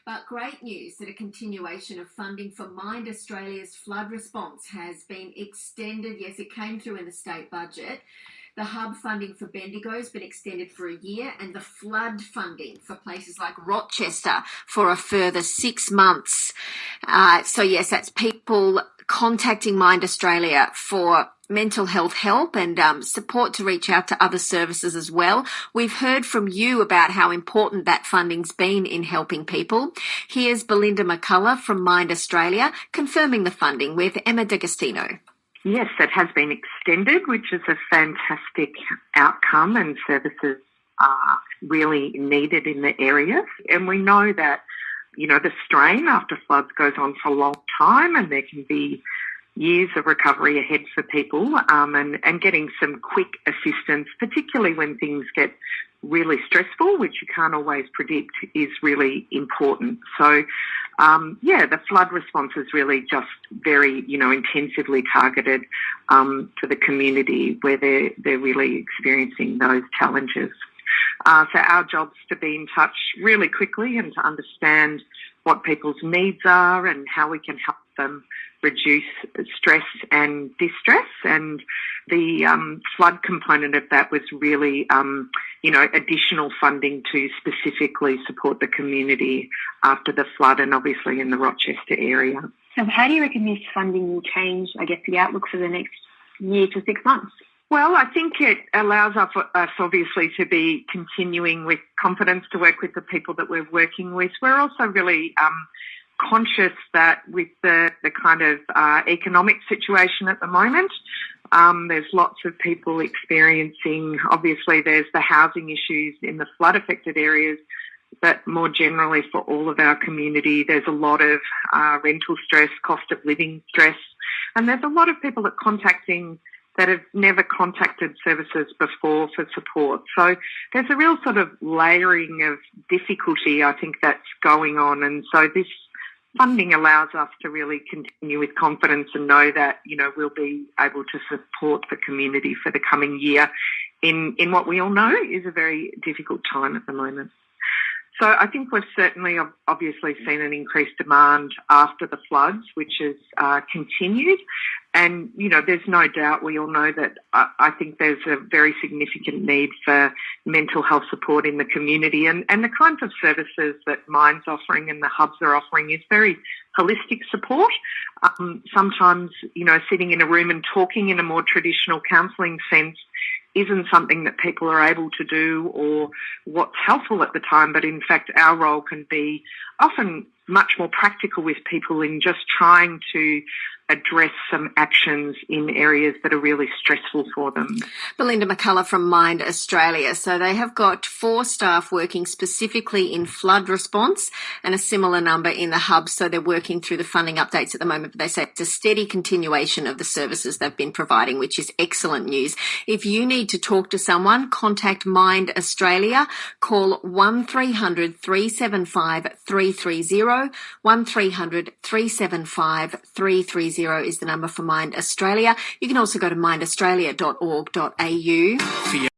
But great news that a continuation of funding for Mind Australia's flood response has been extended. Yes, it came through in the state budget. The hub funding for Bendigo has been extended for a year, and the flood funding for places like Rochester for a further 6 months. So yes, that's people contacting Mind Australia for mental health help and support to reach out to other services as well. We've heard from you about how important that funding's been in helping people. Here's Belinda McCullough from Mind Australia confirming the funding with Emma D'Agostino. Yes, it has been extended, which is a fantastic outcome, and services are really needed in the area. And we know that, the strain after floods goes on for a long time, and there can be years of recovery ahead for people, and getting some quick assistance, particularly when things get really stressful, which you can't always predict, is really important. So, the flood response is really just very, intensively targeted to the community where they're really experiencing those challenges. So our job's to be in touch really quickly and to understand what people's needs are and how we can help them reduce stress and distress. And the flood component of that was really, additional funding to specifically support the community after the flood, and obviously in the Rochester area. So how do you reckon this funding will change, the outlook for the next year to 6 months? Well, I think it allows us obviously to be continuing with confidence to work with the people that we're working with. We're also really conscious that with the kind of economic situation at the moment, there's lots of people experiencing, obviously there's the housing issues in the flood affected areas, but more generally for all of our community, there's a lot of rental stress, cost of living stress, and there's a lot of people that contacting that have never contacted services before for support. So there's a real sort of layering of difficulty, I think, that's going on. And so this funding allows us to really continue with confidence and know that, we'll be able to support the community for the coming year in what we all know is a very difficult time at the moment. So I think we've certainly obviously seen an increased demand after the floods, which has continued. And, there's no doubt, we all know that I think there's a very significant need for mental health support in the community. And the kinds of services that Mind's offering and the hubs are offering is very holistic support. Sometimes, sitting in a room and talking in a more traditional counselling sense isn't something that people are able to do or what's helpful at the time, but in fact our role can be often much more practical with people in just trying to address some actions in areas that are really stressful for them. Belinda McCullough from Mind Australia. So they have got 4 staff working specifically in flood response and a similar number in the hub. So they're working through the funding updates at the moment, but they say it's a steady continuation of the services they've been providing, which is excellent news. If you need to talk to someone, contact Mind Australia. Call 1300 375 330. 1300 375 330 is the number for Mind Australia. You can also go to mindaustralia.org.au.